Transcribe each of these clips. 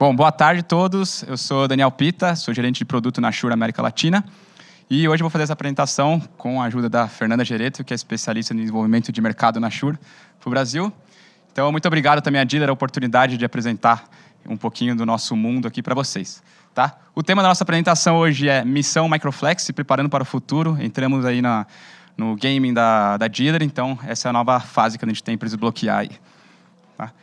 Bom, boa tarde a todos. Eu sou Daniel Pita, sou gerente de produto na Shure América Latina. E hoje eu vou fazer essa apresentação com a ajuda da Fernanda Gereto, que é especialista em desenvolvimento de mercado na Shure para o Brasil. Então, muito obrigado também a Dealer a oportunidade de apresentar um pouquinho do nosso mundo aqui para vocês. Tá? O tema da nossa apresentação hoje é Missão Microflex, se preparando para o futuro. Entramos aí no gaming da Dealer, então essa é a nova fase que a gente tem para desbloquear aí. Tá?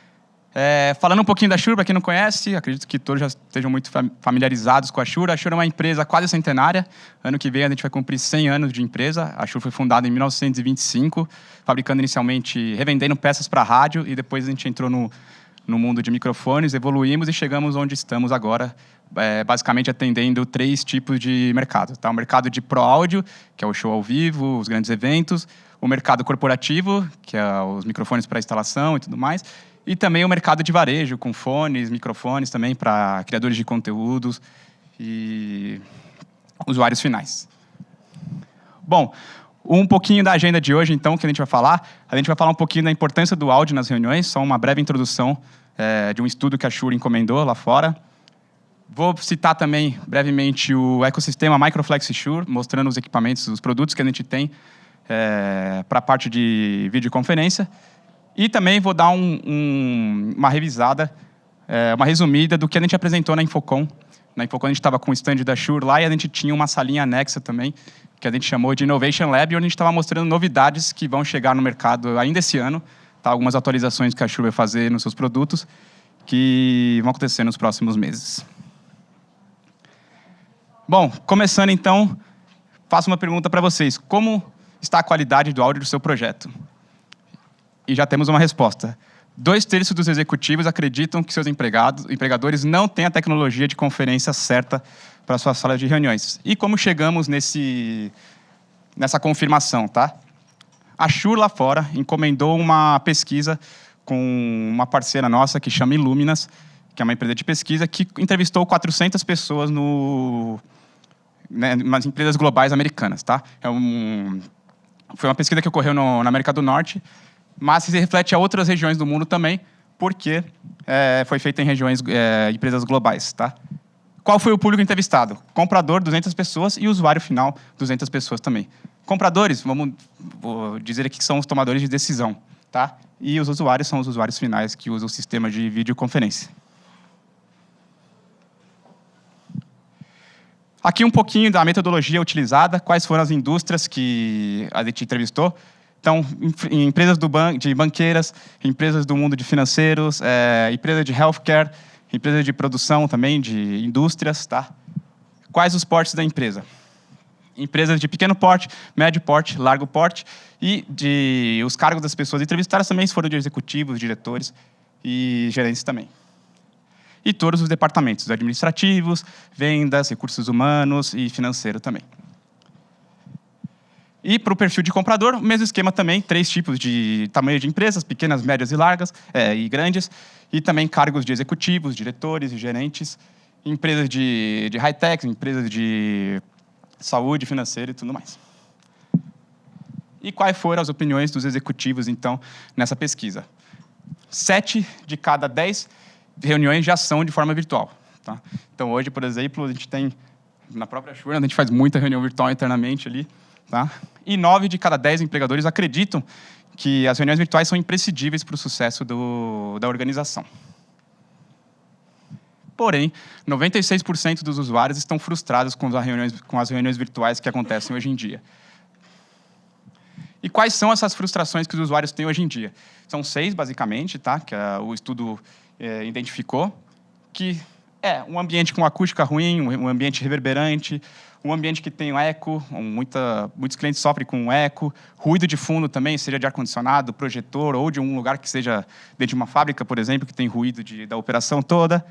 Falando um pouquinho da Shure, para quem não conhece, acredito que todos já estejam muito familiarizados com a Shure. A Shure é uma empresa quase centenária. Ano que vem a gente vai cumprir 100 anos de empresa. A Shure foi fundada em 1925, fabricando inicialmente, revendendo peças para rádio, e depois a gente entrou no mundo de microfones, evoluímos e chegamos onde estamos agora, basicamente atendendo 3 tipos de mercado. Tá? O mercado de Pro Áudio, que é o show ao vivo, os grandes eventos. O mercado corporativo, que é os microfones para instalação e tudo mais. E também o mercado de varejo, com fones, microfones também para criadores de conteúdos e usuários finais. Bom, um pouquinho da agenda de hoje, então, que a gente vai falar. A gente vai falar um pouquinho da importância do áudio nas reuniões, só uma breve introdução de um estudo que a Shure encomendou lá fora. Vou citar também, brevemente, o ecossistema Microflex Shure, mostrando os equipamentos, os produtos que a gente tem para a parte de videoconferência. E também vou dar uma revisada, uma resumida do que a gente apresentou na Infocom. Na Infocom a gente estava com o stand da Shure lá e a gente tinha uma salinha anexa também, que a gente chamou de Innovation Lab, onde a gente estava mostrando novidades que vão chegar no mercado ainda esse ano. Tá? Algumas atualizações que a Shure vai fazer nos seus produtos, que vão acontecer nos próximos meses. Bom, começando então, faço uma pergunta para vocês. Como está a qualidade do áudio do seu projeto? E já temos uma resposta. 2/3 dos executivos acreditam que seus empregadores não têm a tecnologia de conferência certa para suas salas de reuniões. E como chegamos nessa confirmação, tá? A Shure lá fora encomendou uma pesquisa com uma parceira nossa que chama Illuminas, que é uma empresa de pesquisa, que entrevistou 400 pessoas nas empresas globais americanas, tá? Foi uma pesquisa que ocorreu na América do Norte, mas se reflete a outras regiões do mundo também, porque foi feita em empresas globais. Tá? Qual foi o público entrevistado? Comprador, 200 pessoas, e usuário final, 200 pessoas também. Compradores, vou dizer aqui que são os tomadores de decisão. Tá? E os usuários são os usuários finais que usam o sistema de videoconferência. Aqui um pouquinho da metodologia utilizada, quais foram as indústrias que a gente entrevistou. Então, empresas de banqueiras, empresas do mundo de financeiros, empresas de healthcare, empresas de produção também, de indústrias. Tá? Quais os portes da empresa? Empresas de pequeno porte, médio porte, largo porte. E os cargos das pessoas entrevistadas também foram de executivos, diretores e gerentes também. E todos os departamentos administrativos, vendas, recursos humanos e financeiro também. E para o perfil de comprador, o mesmo esquema também, 3 tipos de tamanho de empresas, pequenas, médias e largas, e grandes, e também cargos de executivos, diretores e gerentes, empresas de high-tech, empresas de saúde, financeira e tudo mais. E quais foram as opiniões dos executivos, então, nessa pesquisa? 7 de cada 10 reuniões já são de forma virtual. Tá? Então, hoje, por exemplo, a gente tem, na própria Shure, a gente faz muita reunião virtual internamente ali. Tá? E 9 de cada 10 empregadores acreditam que as reuniões virtuais são imprescindíveis para o sucesso da organização. Porém, 96% dos usuários estão frustrados com as reuniões virtuais que acontecem hoje em dia. E quais são essas frustrações que os usuários têm hoje em dia? São 6, basicamente, tá? Que o estudo identificou, que um ambiente com acústica ruim, um ambiente reverberante, um ambiente que tem um eco, muitos clientes sofrem com eco, ruído de fundo também, seja de ar-condicionado, projetor, ou de um lugar que seja dentro de uma fábrica, por exemplo, que tem ruído da operação toda.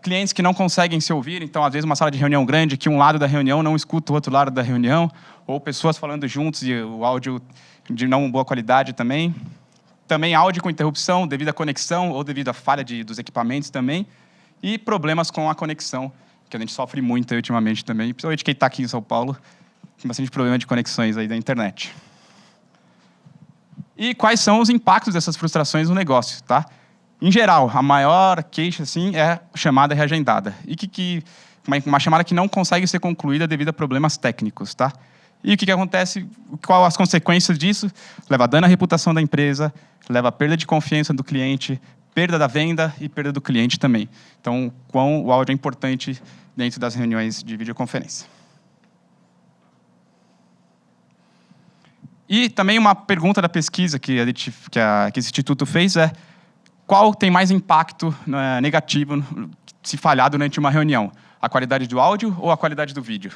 Clientes que não conseguem se ouvir, então, às vezes, uma sala de reunião grande, que um lado da reunião não escuta o outro lado da reunião, ou pessoas falando juntos e o áudio de não boa qualidade também. Também áudio com interrupção devido à conexão ou devido à falha dos equipamentos também. E problemas com a conexão, que a gente sofre muito ultimamente também, principalmente quem está aqui em São Paulo, tem bastante problema de conexões aí da internet. E quais são os impactos dessas frustrações no negócio, tá? Em geral, a maior queixa assim, é chamada reagendada. E uma chamada que não consegue ser concluída devido a problemas técnicos. Tá? E o que acontece? Qual as consequências disso? Leva a dano à reputação da empresa, leva a perda de confiança do cliente, perda da venda e perda do cliente também. Então, quão o áudio é importante dentro das reuniões de videoconferência. E também uma pergunta da pesquisa que esse instituto fez é: qual tem mais impacto negativo se falhar durante uma reunião? A qualidade do áudio ou a qualidade do vídeo?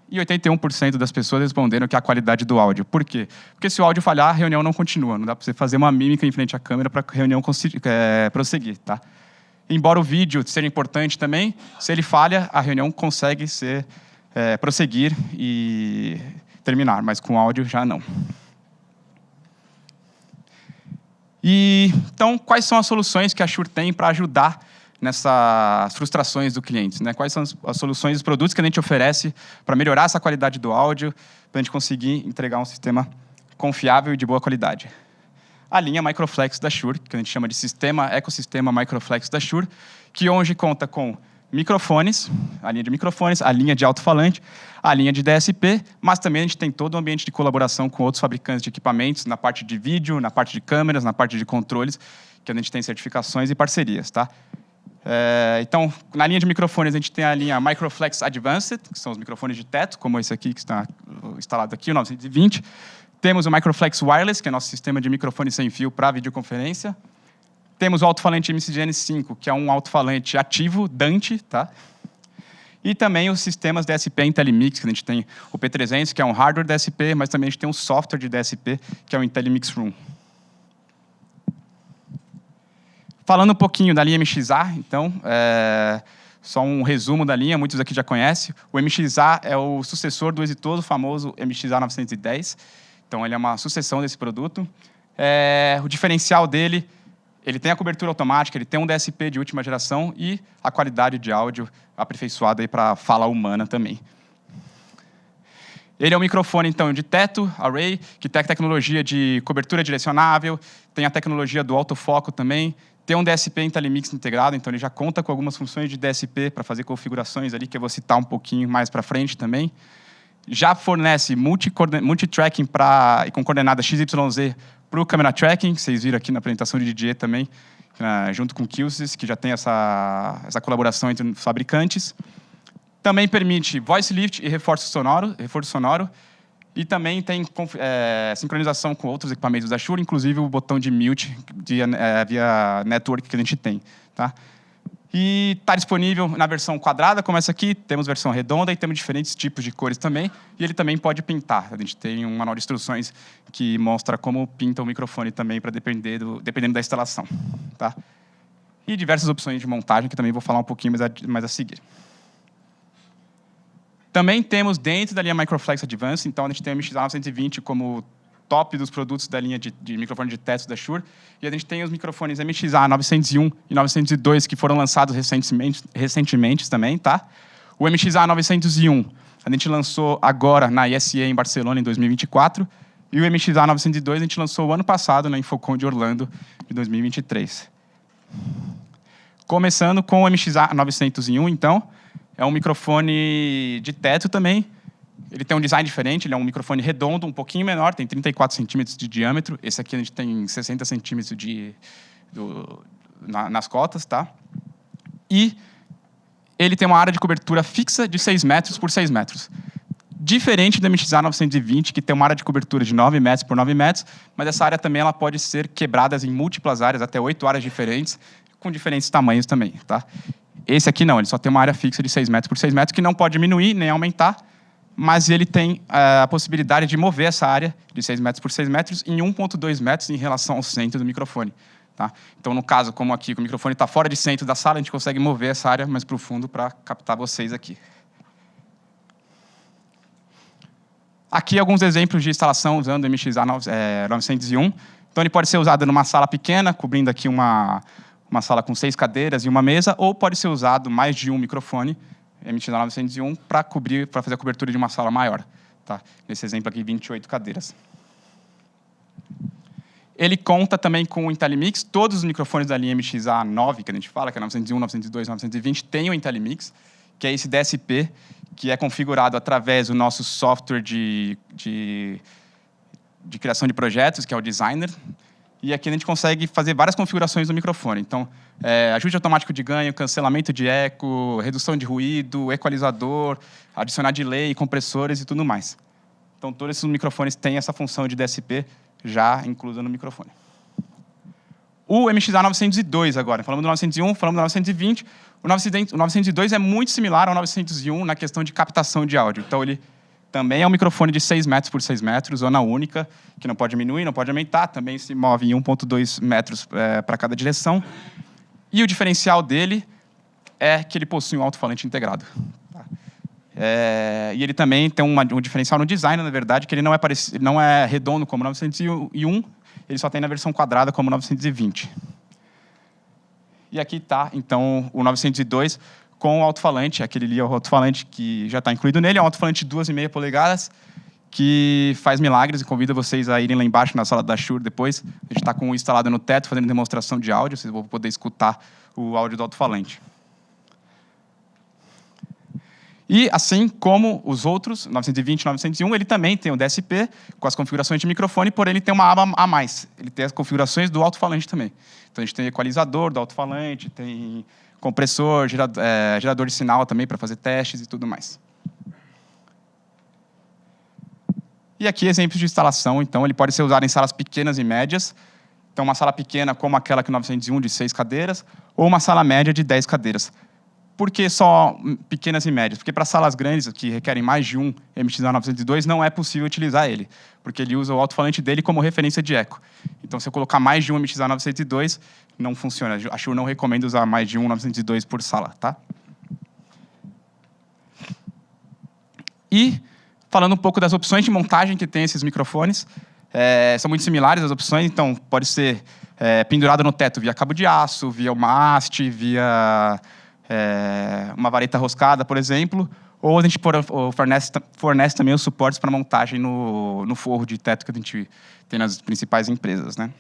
E 81% das pessoas responderam que é a qualidade do áudio. Por quê? Porque se o áudio falhar, a reunião não continua. Não dá para você fazer uma mímica em frente à câmera para a reunião prosseguir. Tá? Embora o vídeo seja importante também, se ele falha, a reunião consegue prosseguir e terminar, mas com áudio já não. Então, quais são as soluções que a Shure tem para ajudar nessas frustrações do cliente? Né? Quais são as soluções, os produtos que a gente oferece para melhorar essa qualidade do áudio, para a gente conseguir entregar um sistema confiável e de boa qualidade? A linha Microflex da Shure, que a gente chama de ecossistema Microflex da Shure, que hoje conta com microfones, a linha de microfones, a linha de alto-falante, a linha de DSP, mas também a gente tem todo um ambiente de colaboração com outros fabricantes de equipamentos, na parte de vídeo, na parte de câmeras, na parte de controles, que a gente tem certificações e parcerias. Tá? Então, na linha de microfones, a gente tem a linha Microflex Advanced, que são os microfones de teto, como esse aqui, que está instalado aqui, o 920. Temos o Microflex Wireless, que é nosso sistema de microfone sem fio para videoconferência. Temos o alto-falante MCGN5, que é um alto-falante ativo, Dante. Tá? E também os sistemas DSP IntelliMix, que a gente tem o P300, que é um hardware DSP, mas também a gente tem um software de DSP, que é o IntelliMix Room. Falando um pouquinho da linha MXA, então, só um resumo da linha, muitos aqui já conhecem. O MXA é o sucessor do exitoso, famoso MXA 910. Então, ele é uma sucessão desse produto. O diferencial dele, ele tem a cobertura automática, ele tem um DSP de última geração e a qualidade de áudio aperfeiçoada para fala humana também. Ele é um microfone, então, de teto, array, que tem a tecnologia de cobertura direcionável, tem a tecnologia do autofoco também, tem um DSP IntelliMix integrado, então ele já conta com algumas funções de DSP para fazer configurações ali, que eu vou citar um pouquinho mais para frente também. Já fornece multitracking e com coordenada XYZ para o camera tracking, que vocês viram aqui na apresentação de Didier também, junto com o Qsys, que já tem essa colaboração entre os fabricantes. Também permite voice lift e reforço sonoro, e também tem sincronização com outros equipamentos da Shure, inclusive o botão de mute via network que a gente tem. Tá? E está disponível na versão quadrada, como essa aqui, temos versão redonda e temos diferentes tipos de cores também, e ele também pode pintar. A gente tem um manual de instruções que mostra como pinta o microfone também, para dependendo da instalação. Tá? E diversas opções de montagem, que também vou falar um pouquinho mais a seguir. Também temos dentro da linha Microflex Advanced, então a gente tem o MXA 920 como top dos produtos da linha de microfone de teto da Shure, e a gente tem os microfones MXA 901 e 902 que foram lançados recentemente também. Tá? O MXA 901 a gente lançou agora na ISE em Barcelona em 2024, e o MXA 902 a gente lançou o ano passado na Infocom de Orlando de 2023. Começando com o MXA 901, então, é um microfone de teto também. Ele tem um design diferente, ele é um microfone redondo, um pouquinho menor, tem 34 centímetros de diâmetro. Esse aqui a gente tem 60 centímetros nas cotas. Tá? E ele tem uma área de cobertura fixa de 6 metros por 6 metros. Diferente do MXA 920, que tem uma área de cobertura de 9 metros por 9 metros, mas essa área também ela pode ser quebrada em múltiplas áreas, até 8 áreas diferentes, com diferentes tamanhos também. Tá? Esse aqui não, ele só tem uma área fixa de 6 metros por 6 metros, que não pode diminuir nem aumentar, mas ele tem a possibilidade de mover essa área de 6 metros por 6 metros em 1,2 metros em relação ao centro do microfone. Tá? Então, no caso, como aqui, o microfone está fora de centro da sala, a gente consegue mover essa área mais para o fundo para captar vocês aqui. Aqui alguns exemplos de instalação usando o MXA 901. Então, ele pode ser usado numa sala pequena, cobrindo aqui uma sala com 6 cadeiras e uma mesa, ou pode ser usado mais de um microfone, MXA 901, para fazer a cobertura de uma sala maior. Tá? Nesse exemplo aqui, 28 cadeiras. Ele conta também com o IntelliMix. Todos os microfones da linha MXA9, que a gente fala, que é 901, 902, 920, tem o IntelliMix, que é esse DSP, que é configurado através do nosso software de criação de projetos, que é o Designer. E aqui a gente consegue fazer várias configurações do microfone. Então, ajuste automático de ganho, cancelamento de eco, redução de ruído, equalizador, adicionar delay, compressores e tudo mais. Então, todos esses microfones têm essa função de DSP já inclusa no microfone. O MXA902 agora. Falamos do 901, falamos do 920. O 902 é muito similar ao 901 na questão de captação de áudio. Então, ele também é um microfone de 6 metros por 6 metros, zona única, que não pode diminuir, não pode aumentar. Também se move em 1,2 metros para cada direção. E o diferencial dele é que ele possui um alto-falante integrado. E ele também tem um diferencial no design, na verdade, que ele não é redondo como o 901, ele só tem na versão quadrada como o 920. E aqui está, então, o 902 com o alto-falante, aquele ali é o alto-falante que já está incluído nele, é um alto-falante de 2,5 polegadas, que faz milagres, e convido vocês a irem lá embaixo na sala da Shure depois. A gente está com o instalado no teto, fazendo demonstração de áudio, vocês vão poder escutar o áudio do alto-falante. E, assim como os outros, 920 e 901, ele também tem o DSP, com as configurações de microfone, porém ele tem uma aba a mais. Ele tem as configurações do alto-falante também. Então, a gente tem equalizador do alto-falante, tem compressor, gerador de sinal também para fazer testes e tudo mais. E aqui, exemplos de instalação. Então, ele pode ser usado em salas pequenas e médias. Então, uma sala pequena como aquela que o 901, de 6 cadeiras, ou uma sala média de 10 cadeiras. Por que só pequenas e médias? Porque para salas grandes, que requerem mais de um MXA902, não é possível utilizar ele, porque ele usa o alto-falante dele como referência de eco. Então, se eu colocar mais de um MXA902, não funciona. A Shure não recomenda usar mais de um 902 por sala, tá? E, falando um pouco das opções de montagem que tem esses microfones, são muito similares as opções, então pode ser pendurado no teto via cabo de aço, via uma haste, via uma vareta roscada, por exemplo, ou a gente fornece também os suportes para montagem no forro de teto que a gente tem nas principais empresas, né?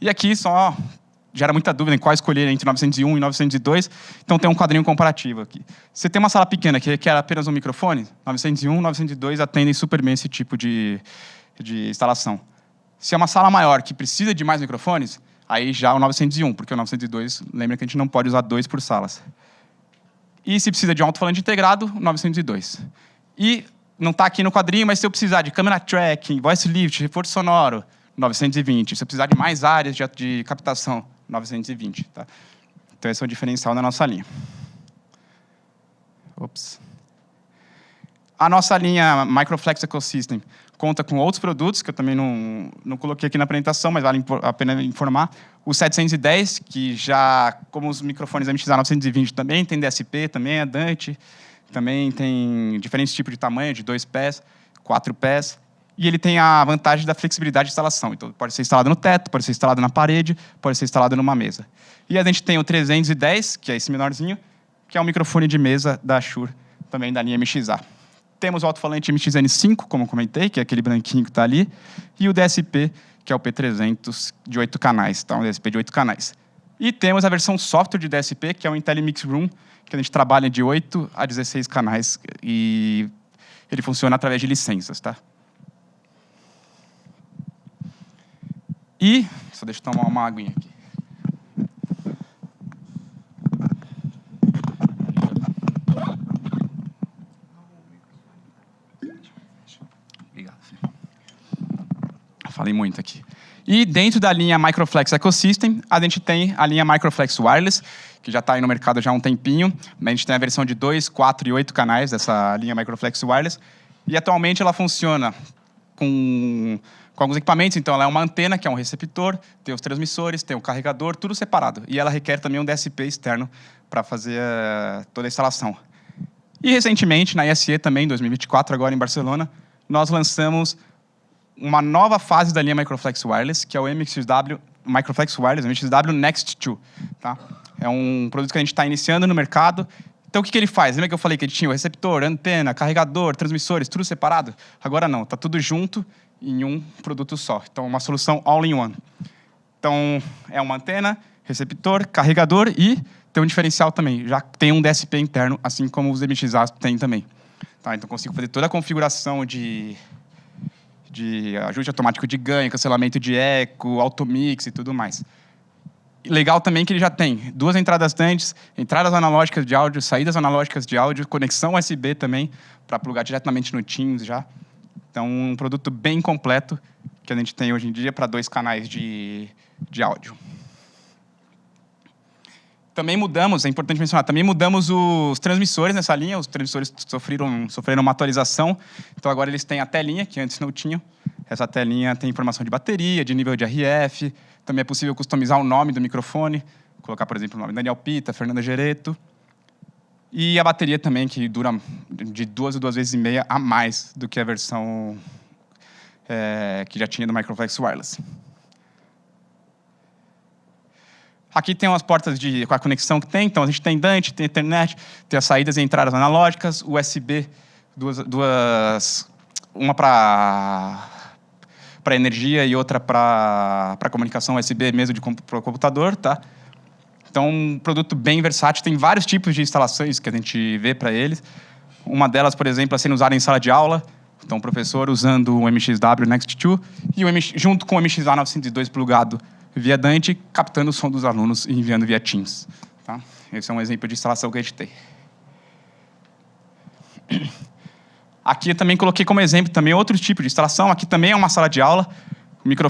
E aqui só gera muita dúvida em qual escolher entre 901 e 902, então tem um quadrinho comparativo aqui. Se tem uma sala pequena que requer apenas um microfone, 901 e 902 atendem super bem esse tipo de instalação. Se é uma sala maior que precisa de mais microfones, aí já o 901, porque o 902, lembra que a gente não pode usar 2 por salas. E se precisa de um alto-falante integrado, 902. E não está aqui no quadrinho, mas se eu precisar de câmera tracking, voice lift, reforço sonoro, 920. Se eu precisar de mais áreas de captação, 920. Tá? Então, esse é o diferencial da nossa linha. Ops. A nossa linha Microflex Ecosystem conta com outros produtos, que eu também não coloquei aqui na apresentação, mas vale a pena informar. O 710, que já, como os microfones MXA920 também, tem DSP, também é Dante, também tem diferentes tipos de tamanho, de 2 pés, 4 pés, e ele tem a vantagem da flexibilidade de instalação. Então, pode ser instalado no teto, pode ser instalado na parede, pode ser instalado numa mesa. E a gente tem o 310, que é esse menorzinho, que é um microfone de mesa da Shure, também da linha MXA. Temos o alto-falante MXN5, como eu comentei, que é aquele branquinho que está ali, e o DSP, que é o P300 de 8 canais, tá? Um DSP de 8 canais. E temos a versão software de DSP, que é o IntelliMix Room, que a gente trabalha de 8 a 16 canais, e ele funciona através de licenças, tá? E, só deixa eu tomar uma aguinha aqui. Obrigado. Falei muito aqui. E dentro da linha Microflex Ecosystem, a gente tem a linha Microflex Wireless, que já está aí no mercado já há um tempinho. A gente tem a versão de 2, 4 e 8 canais dessa linha Microflex Wireless. E atualmente ela funciona com alguns equipamentos. Então, ela é uma antena, que é um receptor, tem os transmissores, tem o carregador, tudo separado. E ela requer também um DSP externo para fazer toda a instalação. E, recentemente, na ISE também, em 2024, agora em Barcelona, nós lançamos uma nova fase da linha Microflex Wireless, que é o MXW Microflex Wireless, MXW Next 2. Tá? É um produto que a gente está iniciando no mercado, Então, o que ele faz? Lembra que eu falei que ele tinha o receptor, antena, carregador, transmissores, tudo separado? Agora não, está tudo junto em um produto só. Então, uma solução all-in-one. Então, é uma antena, receptor, carregador e tem um diferencial também. Já tem um DSP interno, assim como os MXA têm também. Tá? Então, consigo fazer toda a configuração de ajuste automático de ganho, cancelamento de eco, automix e tudo mais. Legal também que ele já tem 2 entradas DANDs, entradas analógicas de áudio, saídas analógicas de áudio, conexão USB também, para plugar diretamente no Teams já. Então, um produto bem completo que a gente tem hoje em dia para 2 canais de áudio. Também mudamos, é importante mencionar, também mudamos os transmissores nessa linha. Os transmissores sofreram uma atualização. Então, agora eles têm a telinha, que antes não tinham. Essa telinha tem informação de bateria, de nível de RF. Também é possível customizar o nome do microfone. Colocar, por exemplo, o nome Daniel Pita, Fernanda Gereto. E a bateria também, que dura de 2 a 2,5 vezes a mais do que a versão que já tinha do Microflex Wireless. Aqui tem umas portas com a conexão que tem. Então, a gente tem DANT, tem Ethernet, tem as saídas e entradas analógicas, USB, uma para energia e outra para comunicação USB mesmo para o computador. Tá? Então, um produto bem versátil. Tem vários tipos de instalações que a gente vê para eles. Uma delas, por exemplo, é sendo usada em sala de aula. Então, o professor usando o MXW Next2 e junto com o MXA 902 plugado via DANT, captando o som dos alunos e enviando via Teams. Tá? Esse é um exemplo de instalação que a gente tem. Aqui eu também coloquei como exemplo também outro tipo de instalação. Aqui também é uma sala de aula.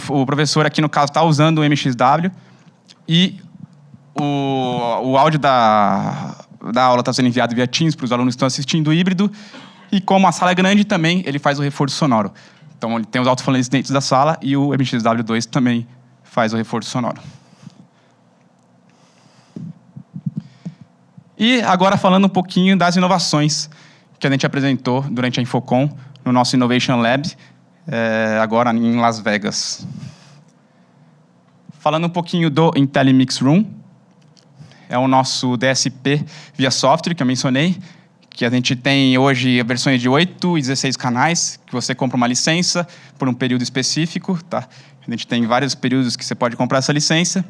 O professor aqui, no caso, está usando o MXW e o áudio da aula está sendo enviado via Teams para os alunos que estão assistindo híbrido. E como a sala é grande também, ele faz o reforço sonoro. Então, ele tem os alto-falantes dentro da sala e o MXW2 também faz o reforço sonoro. E agora falando um pouquinho das inovações que a gente apresentou durante a Infocom, no nosso Innovation Lab, agora em Las Vegas. Falando um pouquinho do IntelliMix Room, é o nosso DSP via software, que eu mencionei, que a gente tem hoje versões de 8 e 16 canais, que você compra uma licença por um período específico. Tá? A gente tem vários períodos que você pode comprar essa licença.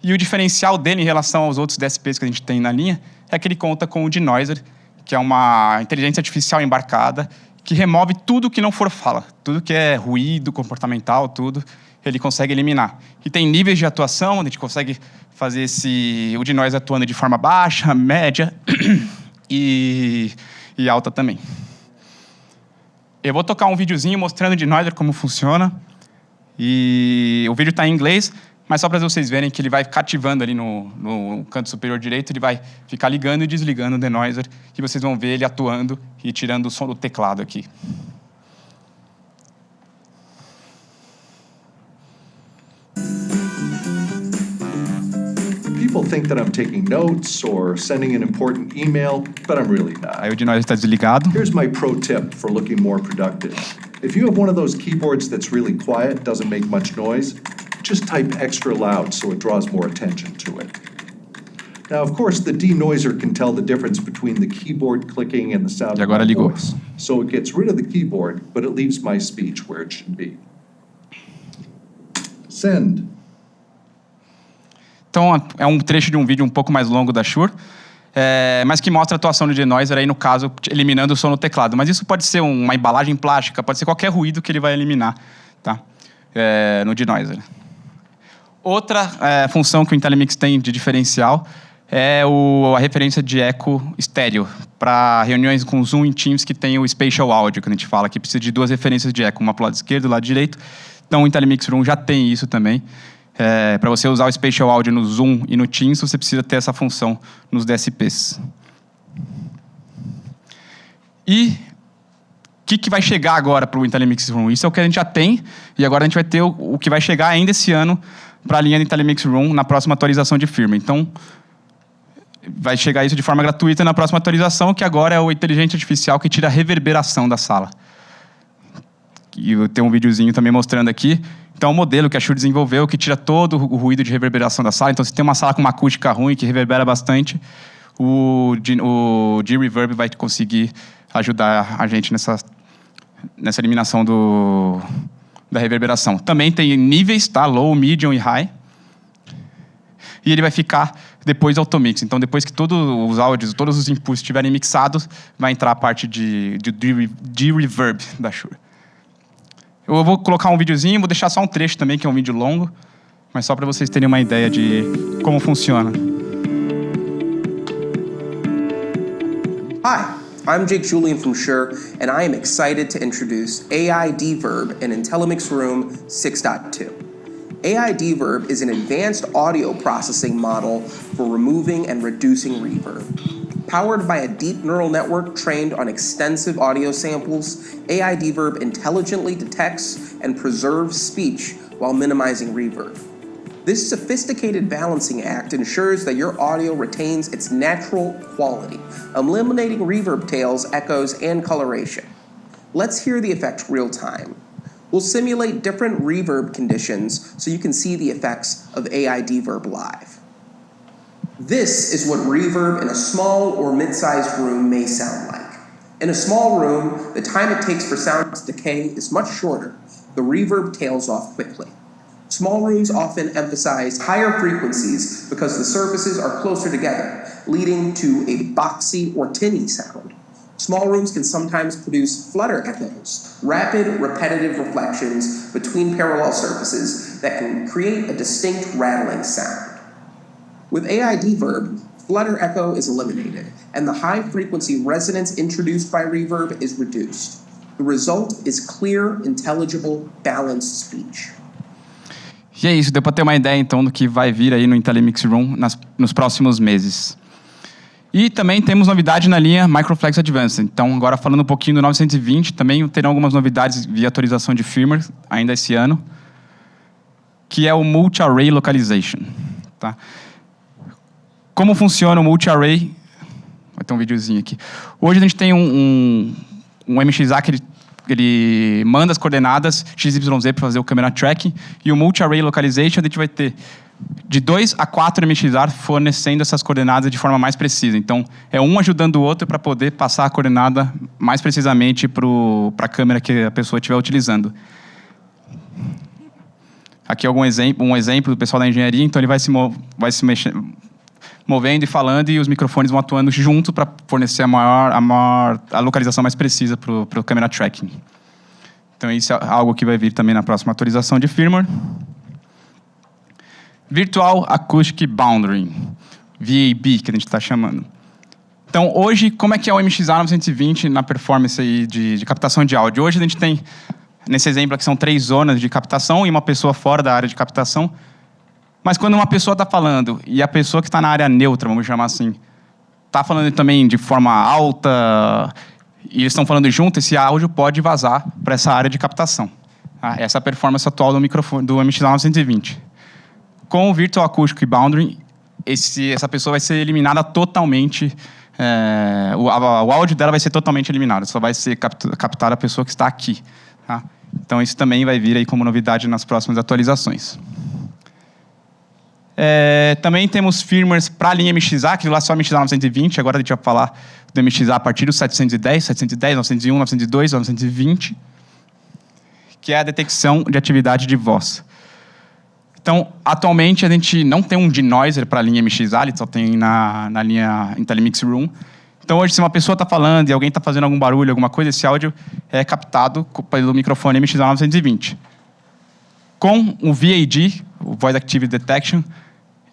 E o diferencial dele em relação aos outros DSPs que a gente tem na linha é que ele conta com o Denoiser, que é uma inteligência artificial embarcada que remove tudo que não for fala. Tudo que é ruído, comportamental, tudo, ele consegue eliminar. E tem níveis de atuação, onde a gente consegue fazer o Denoiser atuando de forma baixa, média e alta também. Eu vou tocar um videozinho mostrando o Denoiser como funciona. E o vídeo está em inglês, mas só para vocês verem que ele vai cativando ali no canto superior direito, ele vai ficar ligando e desligando o Denoiser, e vocês vão ver ele atuando e tirando o som do teclado aqui. People think that I'm taking notes or sending an important email, but I'm really not. Aí o Denoiser está desligado. Here's my pro tip for looking more productive. If you have one of those keyboards that's really quiet, doesn't make much noise, just type extra loud so it draws more attention to it. Now, of course, the denoiser can tell the difference between the keyboard clicking and the sound of my voice. So it gets rid of the keyboard, but it leaves my speech where it should be. Send. Então, é um trecho de um vídeo um pouco mais longo da Shure, mas que mostra a atuação do Denoiser aí, no caso, eliminando o som no teclado. Mas isso pode ser uma embalagem plástica, pode ser qualquer ruído que ele vai eliminar, tá? No Denoiser. Outra função que o IntelliMix tem de diferencial é a referência de eco estéreo para reuniões com Zoom e Teams que tem o Spatial Audio, que a gente fala que precisa de 2 referências de eco, uma para o lado esquerdo e do lado direito. Então, o IntelliMix Room já tem isso também. Para você usar o Spatial Audio no Zoom e no Teams, você precisa ter essa função nos DSPs. E o que vai chegar agora para o IntelliMix Room? Isso é o que a gente já tem, e agora a gente vai ter o que vai chegar ainda esse ano para a linha do IntelliMix Room na próxima atualização de firmware. Então, vai chegar isso de forma gratuita na próxima atualização, que agora é o inteligente artificial que tira a reverberação da sala. E eu tenho um videozinho também mostrando aqui. Então, é um modelo que a Shure desenvolveu que tira todo o ruído de reverberação da sala. Então, se tem uma sala com uma acústica ruim, que reverbera bastante, o G-Reverb vai conseguir ajudar a gente nessa eliminação da reverberação. Também tem níveis, tá? Low, medium e high. E ele vai ficar depois automix. Então, depois que todos os áudios, todos os inputs estiverem mixados, vai entrar a parte de reverb da Shure. Eu vou colocar um videozinho, vou deixar só um trecho também, que é um vídeo longo, mas só para vocês terem uma ideia de como funciona. Hi, I'm Jake Julian from Shure, and I am excited to introduce AI Deverb in IntelliMix Room 6.2. AI Deverb is an advanced audio processing model for removing and reducing reverb. Powered by a deep neural network trained on extensive audio samples, AI Deverb intelligently detects and preserves speech while minimizing reverb. This sophisticated balancing act ensures that your audio retains its natural quality, eliminating reverb tails, echoes, and coloration. Let's hear the effect real time. We'll simulate different reverb conditions so you can see the effects of AI Deverb live. This is what reverb in a small or mid-sized room may sound like. In a small room, the time it takes for sound to decay is much shorter. The reverb tails off quickly. Small rooms often emphasize higher frequencies because the surfaces are closer together, leading to a boxy or tinny sound. Small rooms can sometimes produce flutter echoes, rapid, repetitive reflections between parallel surfaces that can create a distinct rattling sound. With AI Deverb, flutter echo is eliminated, and the high-frequency resonance introduced by reverb is reduced. The result is clear, intelligible, balanced speech. E é isso, deu para ter uma ideia então do que vai vir aí no IntelliMix Room nos próximos meses. E também temos novidade na linha Microflex Advanced. Então, agora falando um pouquinho do 920, também terão algumas novidades via atualização de firmware, ainda esse ano, que é o Multi-Array Localization. Tá? Como funciona o Multi-Array? Vai ter um videozinho aqui. Hoje a gente tem um MXA que ele manda as coordenadas XYZ para fazer o camera tracking, e o Multi-Array Localization a gente vai ter de 2 a 4 MXR fornecendo essas coordenadas de forma mais precisa. Então, é um ajudando o outro para poder passar a coordenada mais precisamente para a câmera que a pessoa estiver utilizando. Aqui é um exemplo do pessoal da engenharia. Então, ele vai se movendo e falando, e os microfones vão atuando junto para fornecer a localização mais precisa para o camera tracking. Então, isso é algo que vai vir também na próxima atualização de firmware. Virtual Acoustic Boundary, VAB, que a gente está chamando. Então, hoje, como é que é o MXA 920 na performance aí de captação de áudio? Hoje a gente tem, nesse exemplo aqui, são 3 zonas de captação e uma pessoa fora da área de captação. Mas quando uma pessoa está falando e a pessoa que está na área neutra, vamos chamar assim, está falando também de forma alta e eles estão falando junto, esse áudio pode vazar para essa área de captação. Tá? Essa é a performance atual do microfone do MXA 920. Com o Virtual Acoustic Boundary, essa pessoa vai ser eliminada totalmente, o áudio dela vai ser totalmente eliminado, só vai ser captada a pessoa que está aqui. Tá? Então, isso também vai vir aí como novidade nas próximas atualizações. Também temos firmwares para a linha MXA, que lá só MXA 920, agora a gente vai falar do MXA a partir do 710, 901, 902, 920, que é a detecção de atividade de voz. Então, atualmente, a gente não tem um denoiser para a linha MXA, ele só tem na linha IntelliMix Room. Então, hoje, se uma pessoa está falando e alguém está fazendo algum barulho, alguma coisa, esse áudio é captado pelo microfone MXA 920. Com o VAD, o Voice Activity Detection,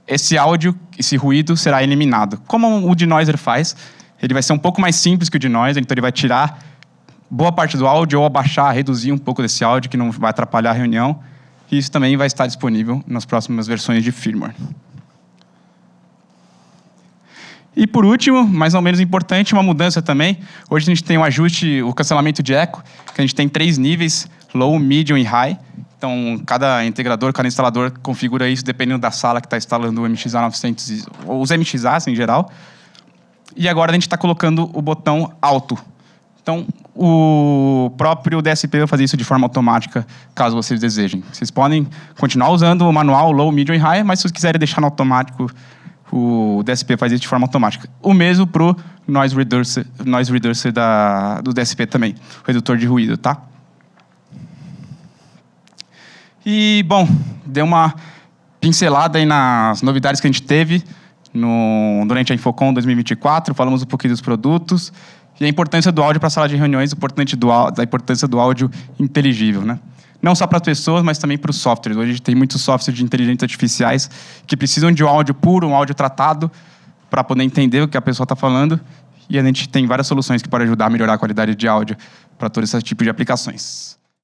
esse áudio, esse ruído será eliminado. Como o denoiser faz, ele vai ser um pouco mais simples que o denoiser, então ele vai tirar boa parte do áudio ou abaixar, reduzir um pouco desse áudio, que não vai atrapalhar a reunião. E isso também vai estar disponível nas próximas versões de firmware. E por último, mais ou menos importante, uma mudança também. Hoje a gente tem um ajuste, o cancelamento de eco, que a gente tem 3 níveis, low, medium e high. Então, cada integrador, cada instalador configura isso dependendo da sala que está instalando o MXA 900, ou os MXAs em geral. E agora a gente está colocando o botão alto. Então, o próprio DSP vai fazer isso de forma automática, caso vocês desejem. Vocês podem continuar usando o manual low, medium e high, mas se vocês quiserem deixar no automático, o DSP faz isso de forma automática. O mesmo para o noise reducer do DSP também, o redutor de ruído, tá? E, bom, deu uma pincelada aí nas novidades que a gente teve durante a Infocom 2024, falamos um pouquinho dos produtos e a importância do áudio para a sala de reuniões, a importância do áudio inteligível, né? Não só para as pessoas, mas também para os softwares. Hoje a gente tem muitos softwares de inteligência artificiais que precisam de um áudio puro, um áudio tratado, para poder entender o que a pessoa está falando. E a gente tem várias soluções que podem ajudar a melhorar a qualidade de áudio para todo esse tipo de aplicações.